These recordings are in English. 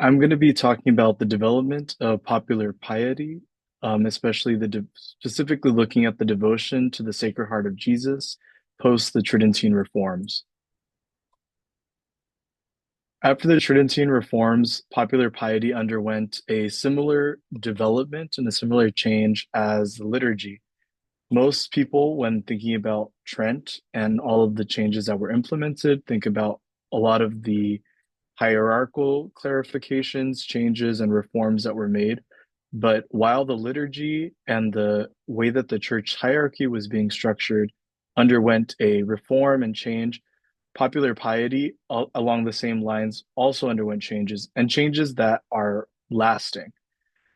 I'm going to be talking about the development of popular piety, especially specifically looking at the devotion to the Sacred Heart of Jesus post the Tridentine reforms. After the Tridentine reforms, popular piety underwent a similar development and a similar change as the liturgy. Most people, when thinking about Trent and all of the changes that were implemented, think about a lot of the hierarchical clarifications, changes, and reforms that were made. But while the liturgy and the way that the church hierarchy was being structured underwent a reform and change, popular piety along the same lines also underwent changes and changes that are lasting.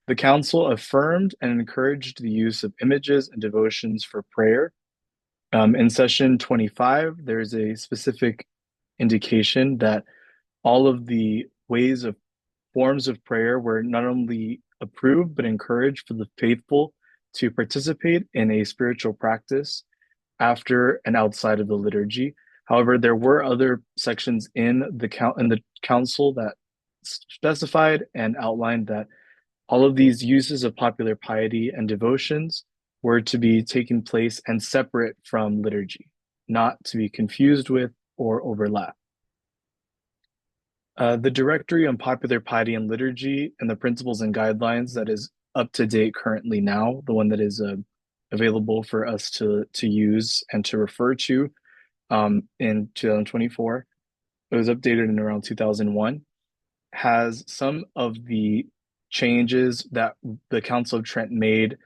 The council affirmed and encouraged the use of images and devotions for prayer. In session 25, there's a specific indication that all of the ways of forms of prayer were not only approved but encouraged for the faithful to participate in a spiritual practice after and outside of the liturgy. However, there were other sections in the council that specified and outlined that all of these uses of popular piety and devotions were to be taking place and separate from liturgy, not to be confused with or overlap. The Directory on Popular Piety and Liturgy and the Principles and Guidelines that is up to date currently now, the one that is available for us to use and to refer to in 2024. It was updated in around 2001, has some of the changes that the Council of Trent made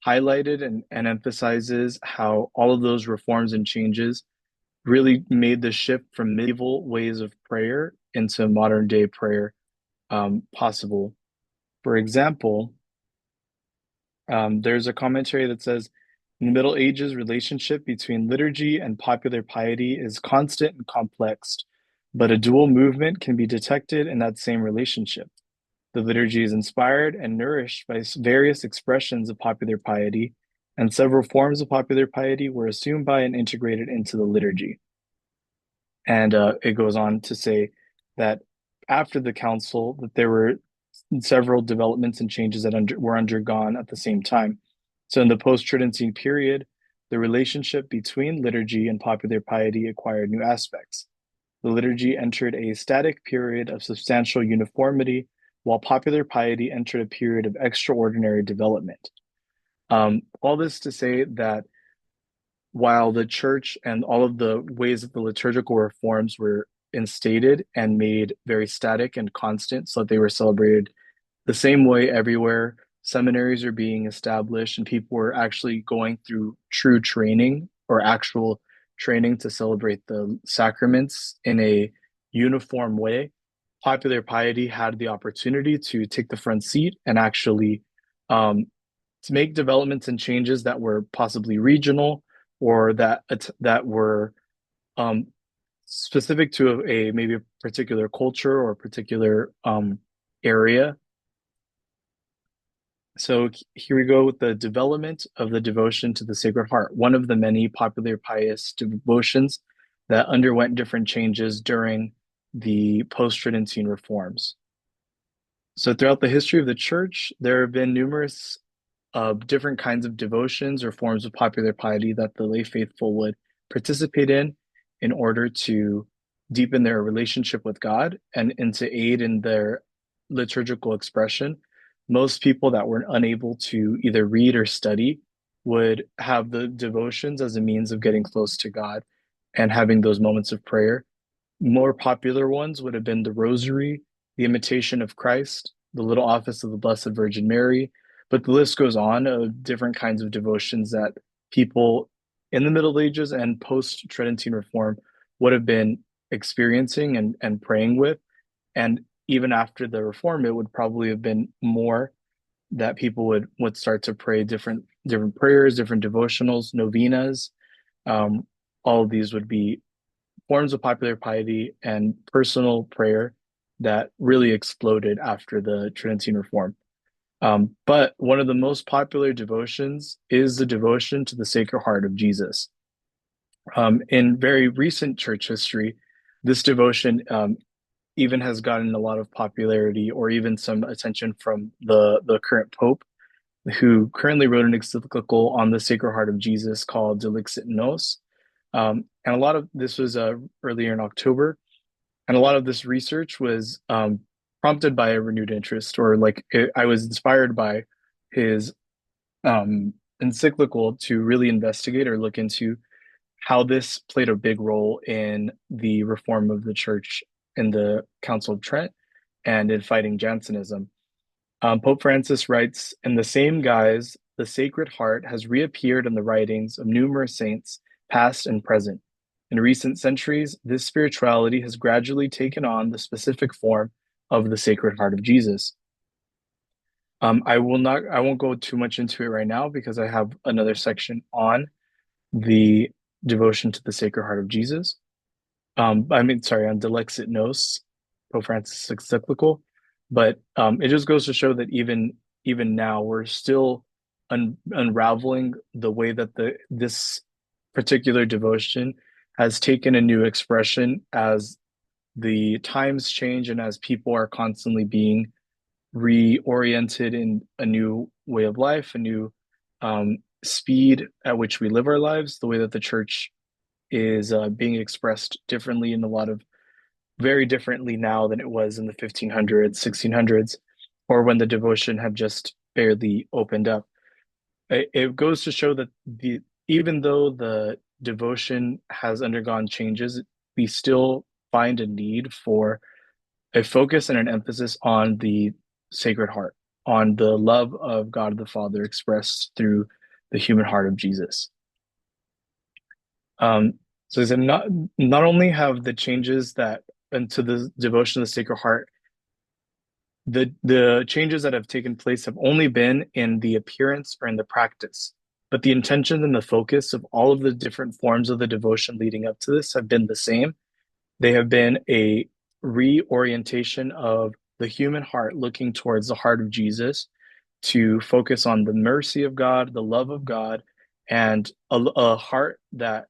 highlighted and emphasizes how all of those reforms and changes really made the shift from medieval ways of prayer into modern day prayer possible. For example, there's a commentary that says, in the Middle Ages, relationship between liturgy and popular piety is constant and complex, but a dual movement can be detected in that same relationship. The liturgy is inspired and nourished by various expressions of popular piety, and several forms of popular piety were assumed by and integrated into the liturgy. And it goes on to say that after the council, that there were several developments and changes that were undergone at the same time. So in the post-Tridentine period, the relationship between liturgy and popular piety acquired new aspects. The liturgy entered a static period of substantial uniformity, while popular piety entered a period of extraordinary development. All this to say that while the church and all of the ways that the liturgical reforms were instated and made very static and constant, so that they were celebrated the same way everywhere, seminaries are being established and people were actually going through true training or actual training to celebrate the sacraments in a uniform way. Popular piety had the opportunity to take the front seat and actually to make developments and changes that were possibly regional or that were um, specific to a maybe a particular culture or a particular area. So here we go with the development of the devotion to the Sacred Heart, one of the many popular pious devotions that underwent different changes during the post-Tridentine reforms. So throughout the history of the church, there have been numerous different kinds of devotions or forms of popular piety that the lay faithful would participate in order to deepen their relationship with God and to aid in their liturgical expression. Most people that were unable to either read or study would have the devotions as a means of getting close to God and having those moments of prayer. More popular ones would have been the Rosary, the Imitation of Christ, the Little Office of the Blessed Virgin Mary, but the list goes on of different kinds of devotions that people in the Middle Ages and post Tridentine Reform would have been experiencing and praying with. And even after the Reform, it would probably have been more that people would start to pray different prayers, different devotionals, novenas. All of these would be forms of popular piety and personal prayer that really exploded after the Tridentine Reform. But one of the most popular devotions is the devotion to the Sacred Heart of Jesus. In very recent church history, this devotion even has gotten a lot of popularity or even some attention from the current pope, who currently wrote an encyclical on the Sacred Heart of Jesus called Delixit Nos. And a lot of this was earlier in October, and a lot of this research was prompted by a renewed interest, or I was inspired by his encyclical to really investigate or look into how this played a big role in the reform of the church in the Council of Trent and in fighting Jansenism. Pope Francis writes, in the same guise, the Sacred Heart has reappeared in the writings of numerous saints, past and present. In recent centuries, this spirituality has gradually taken on the specific form of the Sacred Heart of Jesus. I won't go too much into it right now because I have another section on the devotion to the Sacred Heart of Jesus. Sorry, on Delexit Nos, Pope Francis encyclical. But it just goes to show that even now we're still unraveling the way that this particular devotion has taken a new expression as the times change and as people are constantly being reoriented in a new way of life, a new speed at which we live our lives, the way that the church is being expressed differently in a lot of very differently now than it was in the 1500s, 1600s, or when the devotion had just barely opened up. It goes to show that even though the devotion has undergone changes, we still find a need for a focus and an emphasis on the Sacred Heart, on the love of God the Father expressed through the human heart of Jesus. So not only have the changes that into the devotion of the Sacred Heart, the changes that have taken place have only been in the appearance or in the practice, but the intention and the focus of all of the different forms of the devotion leading up to this have been the same. They have been a reorientation of the human heart looking towards the heart of Jesus to focus on the mercy of God, the love of God, and a heart that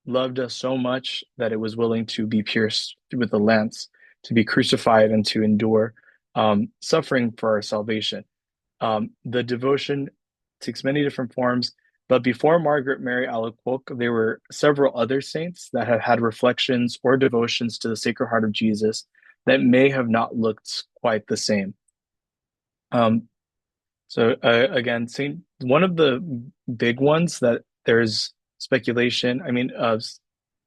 loved us so much that it was willing to be pierced with a lance, to be crucified, and to endure suffering for our salvation. The devotion takes many different forms, but before Margaret Mary Alacoque, there were several other saints that have had reflections or devotions to the Sacred Heart of Jesus that may have not looked quite the same. Again, Saint, one of the big ones that there's speculation. I mean,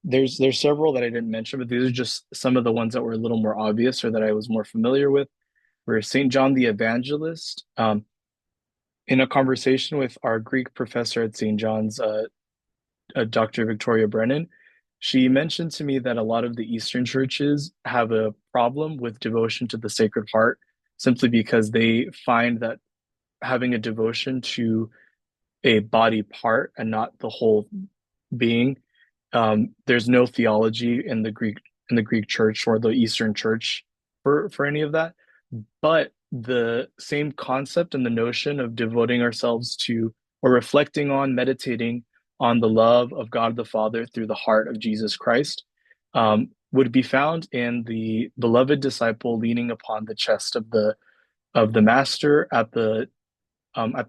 there's several that I didn't mention, but these are just some of the ones that were a little more obvious or that I was more familiar with. Were Saint John the Evangelist. In a conversation with our Greek professor at St. John's, Dr. Victoria Brennan, she mentioned to me that a lot of the Eastern churches have a problem with devotion to the Sacred Heart simply because they find that having a devotion to a body part and not the whole being, there's no theology in the Greek church or the Eastern church for any of that. But the same concept and the notion of devoting ourselves to or reflecting on, meditating on the love of God the Father through the heart of Jesus Christ would be found in the beloved disciple leaning upon the chest of the Master at the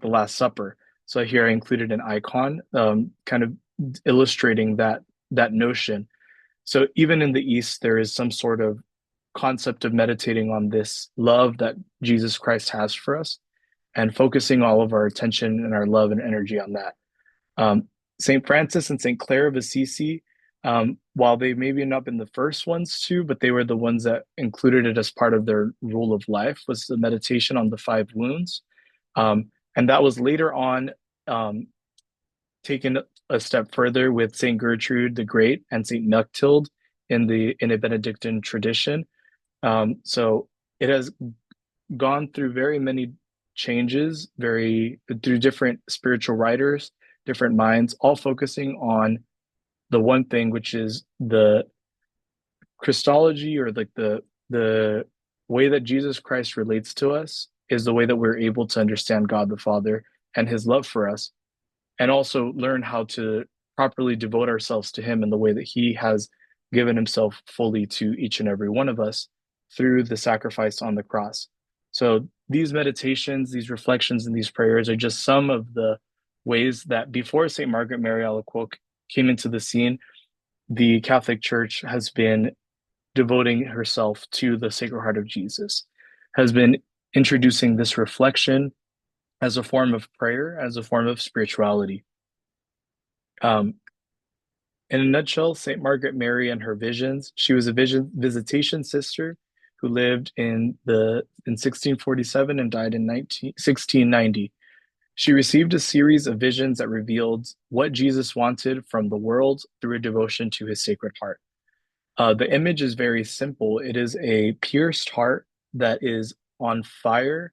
Last Supper. So here I included an icon, kind of illustrating that notion. So even in the East, there is some sort of concept of meditating on this love that Jesus Christ has for us and focusing all of our attention and our love and energy on that. St. Francis and St. Clare of Assisi, while they maybe not been the first ones to, but they were the ones that included it as part of their rule of life, was the meditation on the five wounds. And that was later on taken a step further with St. Gertrude the Great and St. Mechtild in a Benedictine tradition. So it has gone through very many changes, through different spiritual writers, different minds, all focusing on the one thing, which is the Christology, or like the way that Jesus Christ relates to us is the way that we're able to understand God the Father and his love for us, and also learn how to properly devote ourselves to him in the way that he has given himself fully to each and every one of us through the sacrifice on the cross. So these meditations, these reflections, and these prayers are just some of the ways that before St. Margaret Mary Alacoque came into the scene, the Catholic Church has been devoting herself to the Sacred Heart of Jesus, has been introducing this reflection as a form of prayer, as a form of spirituality. Um, in a nutshell, St. Margaret Mary and her visions, she was a visitation sister who lived in 1647 and died in 1690. She received a series of visions that revealed what Jesus wanted from the world through a devotion to his Sacred Heart. The image is very simple. It is a pierced heart that is on fire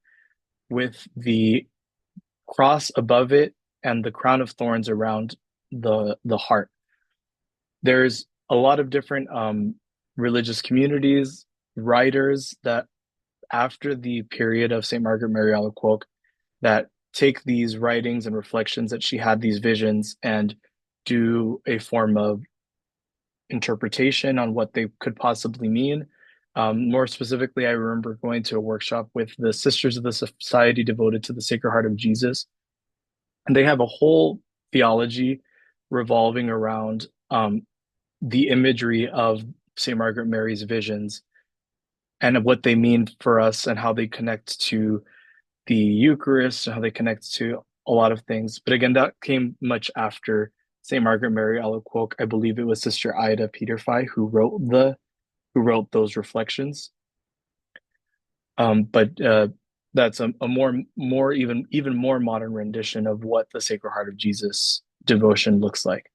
with the cross above it and the crown of thorns around the heart. There's a lot of different religious communities, writers that after the period of St. Margaret Mary Alacoque that take these writings and reflections that she had these visions and do a form of interpretation on what they could possibly mean. More specifically, I remember going to a workshop with the Sisters of the Society devoted to the Sacred Heart of Jesus, and they have a whole theology revolving around the imagery of St. Margaret Mary's visions and what they mean for us and how they connect to the Eucharist and how they connect to a lot of things. But again, that came much after St. Margaret Mary Alacoque. I believe it was Sister Ida Peterfy who wrote those reflections. But that's a more even more modern rendition of what the Sacred Heart of Jesus devotion looks like.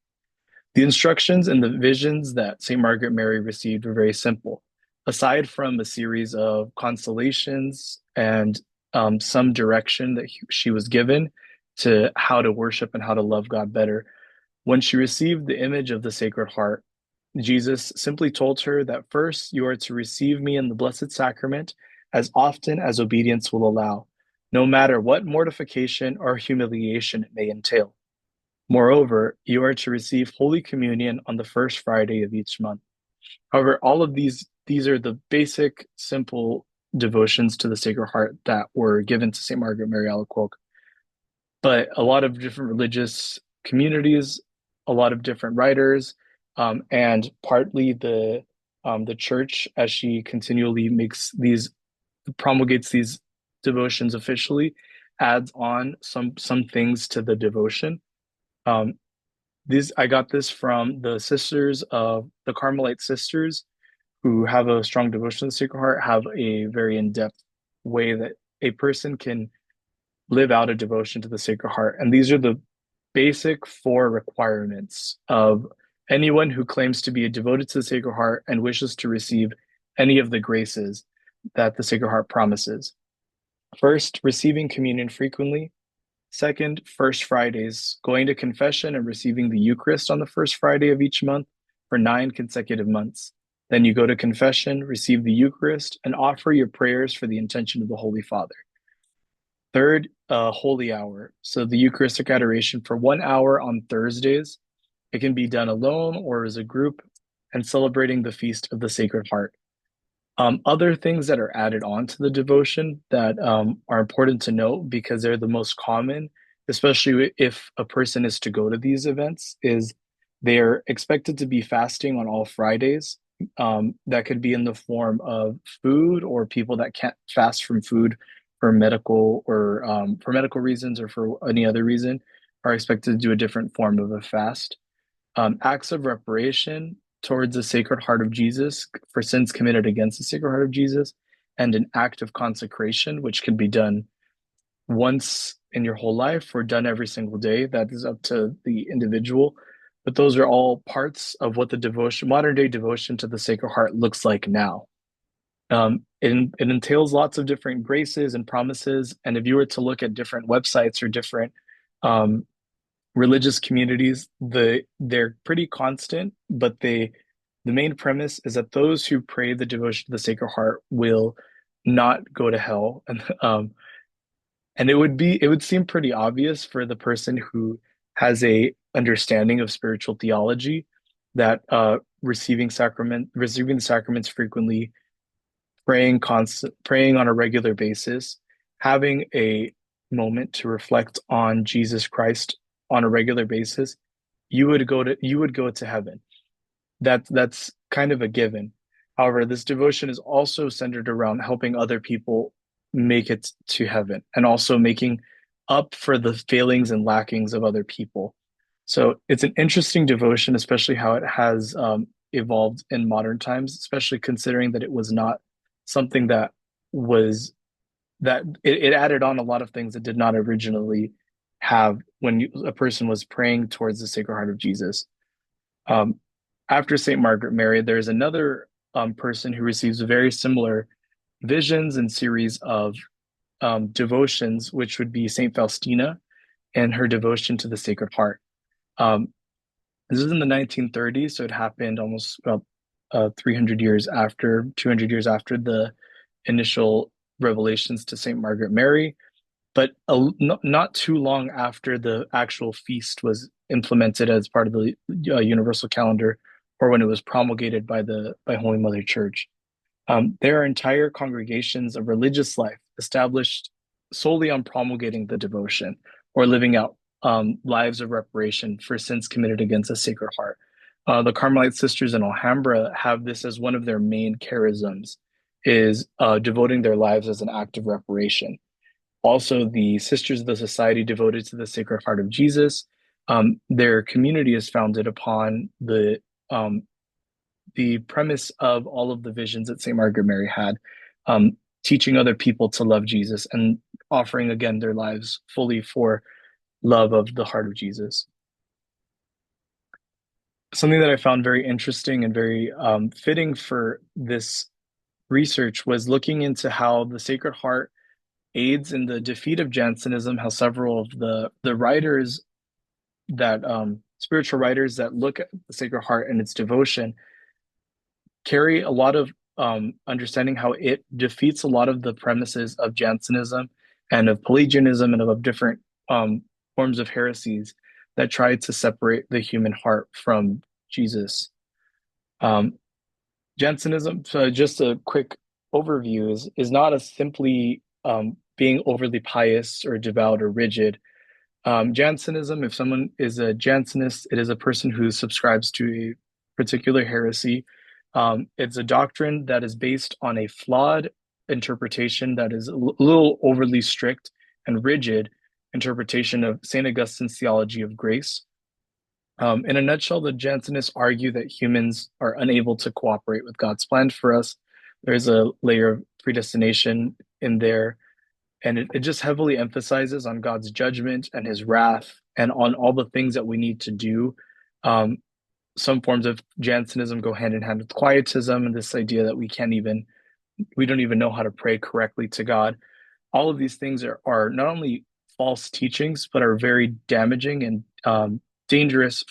The instructions and the visions that St. Margaret Mary received were very simple. Aside from a series of constellations and some direction that she was given to how to worship and how to love God better, when she received the image of the Sacred Heart, Jesus simply told her that first you are to receive me in the Blessed Sacrament as often as obedience will allow, no matter what mortification or humiliation it may entail. Moreover, you are to receive Holy Communion on the first Friday of each month. However, all of these are the basic, simple devotions to the Sacred Heart that were given to St. Margaret Mary Alacoque. But a lot of different religious communities, a lot of different writers, and partly the church, as she continually promulgates these devotions officially, adds on some things to the devotion. Um, I got this from the sisters of the Carmelite sisters who have a strong devotion to the Sacred Heart, have a very in-depth way that a person can live out a devotion to the Sacred Heart. And these are the basic four requirements of anyone who claims to be devoted to the Sacred Heart and wishes to receive any of the graces that the Sacred Heart promises. First, receiving communion frequently. Second, First Fridays, going to confession and receiving the Eucharist on the first Friday of each month for 9 consecutive months. Then you go to confession, receive the Eucharist, and offer your prayers for the intention of the Holy Father. Third, Holy Hour. So the Eucharistic adoration for 1 hour on Thursdays. It can be done alone or as a group, and celebrating the Feast of the Sacred Heart. Other things that are added on to the devotion that are important to note because they're the most common, especially if a person is to go to these events, is they're expected to be fasting on all Fridays. That could be in the form of food or people that can't fast from food for medical reasons or for any other reason are expected to do a different form of a fast. Acts of reparation towards the Sacred Heart of Jesus for sins committed against the Sacred Heart of Jesus, and an act of consecration, which can be done once in your whole life or done every single day. That is up to the individual. But those are all parts of what the modern day devotion to the Sacred Heart looks like now. It entails lots of different graces and promises. And if you were to look at different websites or different um, religious communities, they're pretty constant, but the main premise is that those who pray the devotion to the Sacred Heart will not go to hell. And it would seem pretty obvious for the person who has a understanding of spiritual theology that receiving the sacraments frequently praying on a regular basis, having a moment to reflect on Jesus Christ on a regular basis, you would go to heaven. That's kind of a given. However, this devotion is also centered around helping other people make it to heaven and also making up for the failings and lackings of other people. So it's an interesting devotion, especially how it has evolved in modern times, especially considering that it was not something that was it added on a lot of things that did not originally have when a person was praying towards the Sacred Heart of Jesus. Um, After Saint Margaret Mary, there's another person who receives very similar visions and series of devotions, which would be Saint Faustina and her devotion to the Sacred Heart. Um, this is in the 1930s, so it happened almost 300 years after, 200 years after the initial revelations to Saint Margaret Mary, but not too long after the actual feast was implemented as part of the universal calendar, or when it was promulgated by the by Holy Mother Church. There are entire congregations of religious life established solely on promulgating the devotion or living out lives of reparation for sins committed against the Sacred Heart. The Carmelite Sisters in Alhambra have this as one of their main charisms, is devoting their lives as an act of reparation. Also, the Sisters of the Society devoted to the Sacred Heart of Jesus. Their community is founded upon um, the premise of all of the visions that St. Margaret Mary had, teaching other people to love Jesus and offering again their lives fully for love of the heart of Jesus. Something that I found very interesting and very fitting for this research was looking into how the Sacred Heart aids in the defeat of Jansenism, how several of the writers that spiritual writers that look at the Sacred Heart and its devotion carry a lot of understanding how it defeats a lot of the premises of Jansenism and of Pelagianism and of different forms of heresies that try to separate the human heart from Jesus. Um, Jansenism, so just a quick overview, is not a simply being overly pious or devout or rigid. Jansenism, if someone is a Jansenist, it is a person who subscribes to a particular heresy. It's a doctrine that is based on a flawed interpretation that is a little overly strict and rigid interpretation of St. Augustine's theology of grace. In a nutshell, the Jansenists argue that humans are unable to cooperate with God's plan for us. There's a layer of predestination in there, and it just heavily emphasizes on God's judgment and his wrath and on all the things that we need to do. Um, some forms of Jansenism go hand in hand with quietism and this idea that we don't even know how to pray correctly to God. All of these things are not only false teachings, but are very damaging and dangerous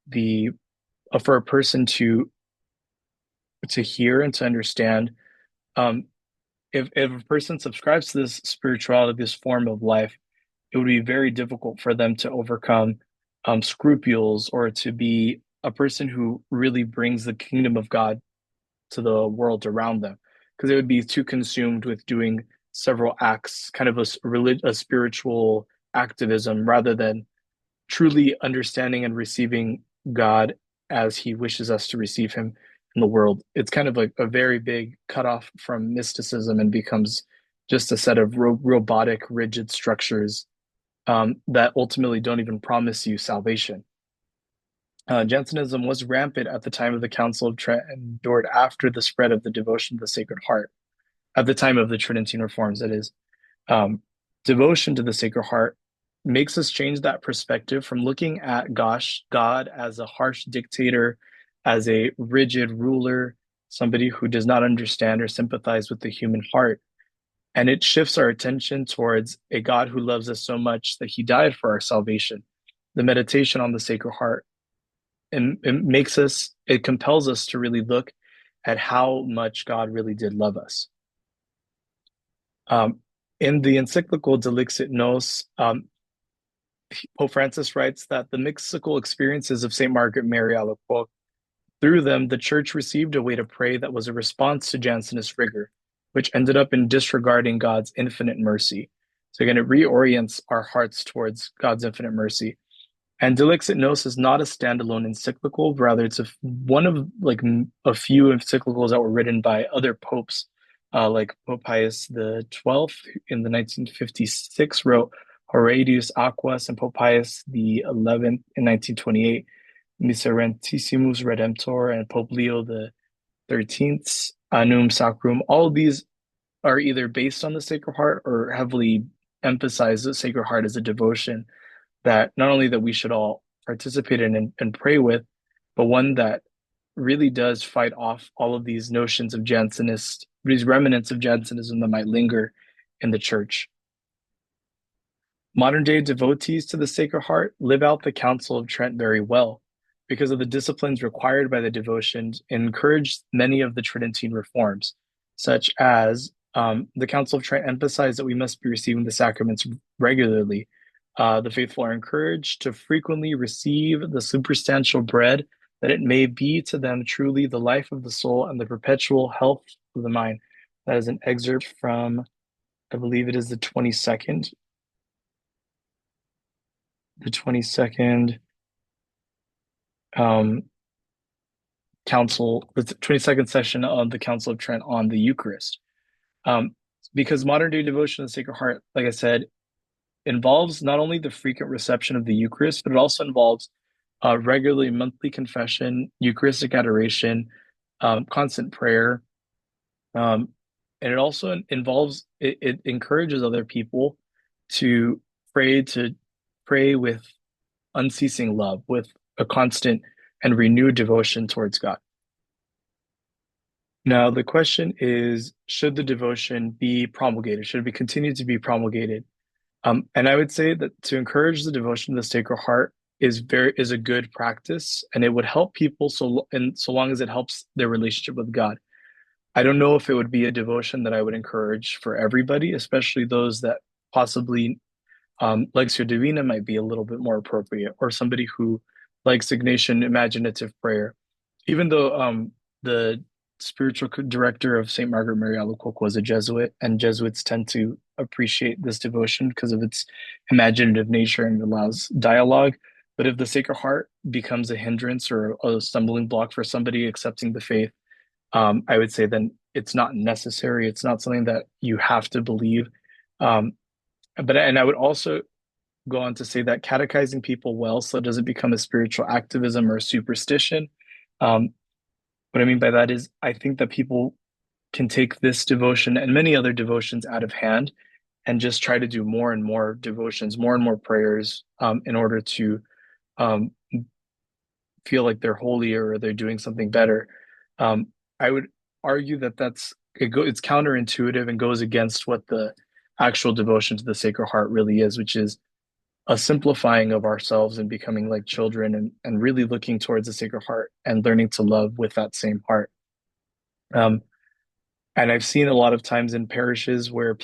the for a person to hear and to understand. Um, if a person subscribes to this spirituality, this form of life, it would be very difficult for them to overcome scruples or to be a person who really brings the kingdom of God to the world around them, because they would be too consumed with doing several acts, kind of a spiritual activism, rather than truly understanding and receiving God as He wishes us to receive Him in the world. It's kind of like a very big cutoff from mysticism and becomes just a set of robotic, rigid structures that ultimately don't even promise you salvation. Jansenism was rampant at the time of the Council of Trent and endured after the spread of the devotion to the Sacred Heart, at the time of the Tridentine reforms, that is. Um, Devotion to the Sacred Heart makes us change that perspective from looking at God as a harsh dictator, as a rigid ruler, somebody who does not understand or sympathize with the human heart. And it shifts our attention towards a God who loves us so much that he died for our salvation. The meditation on the Sacred Heart, and it compels us to really look at how much God really did love us. Um, in the encyclical Delixit Nos, Pope Francis writes that the mystical experiences of St. Margaret Mary Alacoque Through them, the church received a way to pray that was a response to Jansenist rigor, which ended up in disregarding God's infinite mercy. So again, it reorients our hearts towards God's infinite mercy. And Dilixit Nos is not a standalone encyclical, rather it's one of like a few encyclicals that were written by other popes, like Pope Pius the 12th in the 1956 wrote Horatius Aquas, and Pope Pius the 11th in 1928 Miserentissimus Redemptor, and Pope Leo the 13th Annum Sacrum. All of these are either based on the Sacred Heart or heavily emphasize the Sacred Heart as a devotion that not only that we should all participate in and pray with, but one that really does fight off all of these notions of Jansenist, these remnants of Jansenism that might linger in the church. Modern day devotees to the Sacred Heart live out the Council of Trent very well because of the disciplines required by the devotions and encourage many of the Tridentine reforms, such as the Council of Trent emphasized that we must be receiving the sacraments regularly. The faithful are encouraged to frequently receive the superstantial bread, that it may be to them truly the life of the soul and the perpetual health of the mind. That is an excerpt from, I believe it is the 22nd um, council, the 22nd session of the Council of Trent on the Eucharist. Because modern day devotion of the Sacred Heart, like I said, involves not only the frequent reception of the Eucharist, but it also involves regularly monthly confession, Eucharistic adoration, constant prayer. And it also involves, it encourages other people to to pray with unceasing love, with a constant and renewed devotion towards God. Now, the question is, should the devotion be promulgated? Should it be continued to be promulgated? And I would say that to encourage the devotion to the Sacred Heart is a good practice, and it would help people so long as it helps their relationship with God. I don't know if it would be a devotion that I would encourage for everybody, especially those that possibly Lectio Divina might be a little bit more appropriate, or somebody who likes Ignatian imaginative prayer. Even though the spiritual director of St. Margaret Mary Alacoque was a Jesuit, and Jesuits tend to appreciate this devotion because of its imaginative nature and allows dialogue. But if the Sacred Heart becomes a hindrance or a stumbling block for somebody accepting the faith, I would say then it's not necessary. It's not something that you have to believe. Um, and I would also go on to say that catechizing people well so it doesn't become a spiritual activism or a superstition. Um, what I mean by that is I think that people can take this devotion and many other devotions out of hand and just try to do more and more devotions, more and more prayers in order to um, feel like they're holier or they're doing something better. I would argue that it's counterintuitive and goes against what the actual devotion to the Sacred Heart really is, which is a simplifying of ourselves and becoming like children and really looking towards the Sacred Heart and learning to love with that same heart. Um, and I've seen a lot of times in parishes where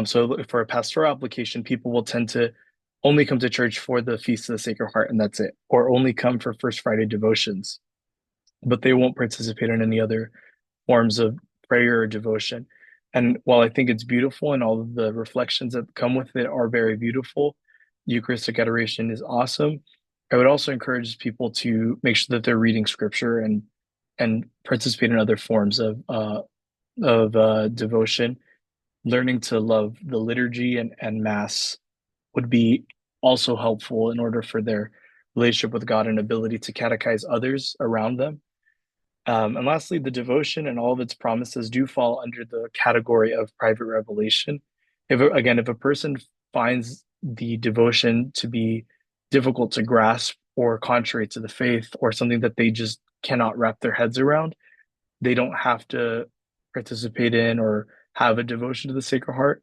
so for a pastoral application, people will tend to only come to church for the Feast of the Sacred Heart and that's it, or only come for First Friday devotions, but they won't participate in any other forms of prayer or devotion. And while I think it's beautiful and all of the reflections that come with it are very beautiful, Eucharistic adoration is awesome. I would also encourage people to make sure that they're reading scripture and participate in other forms of devotion. Learning to love the liturgy and mass would be also helpful in order for their relationship with God and ability to catechize others around them. And lastly, the devotion and all of its promises do fall under the category of private revelation. If a person finds the devotion to be difficult to grasp or contrary to the faith or something that they just cannot wrap their heads around, they don't have to participate in or have a devotion to the Sacred Heart.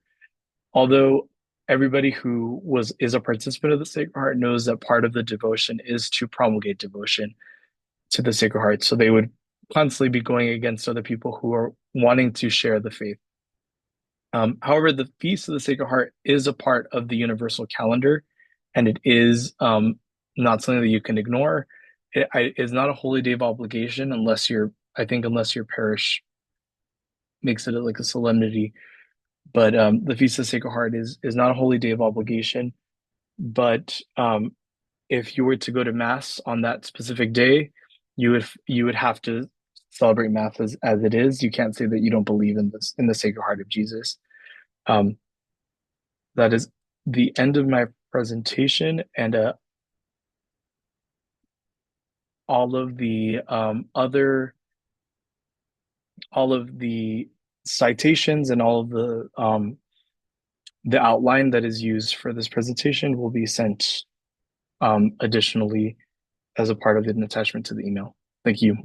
Although everybody who is a participant of the Sacred Heart knows that part of the devotion is to promulgate devotion to the Sacred Heart. So they would constantly be going against other people who are wanting to share the faith. However, the Feast of the Sacred Heart is a part of the universal calendar, and it is not something that you can ignore. it's not a holy day of obligation unless I think unless your parish makes it like a solemnity. But the Feast of Sacred Heart is not a holy day of obligation. But if you were to go to mass on that specific day, you would have to celebrate mass as it is. You can't say that you don't believe in this in the Sacred Heart of Jesus. Um, that is the end of my presentation, and all of the all of the citations and all of the outline that is used for this presentation will be sent additionally as a part of an attachment to the email. Thank you.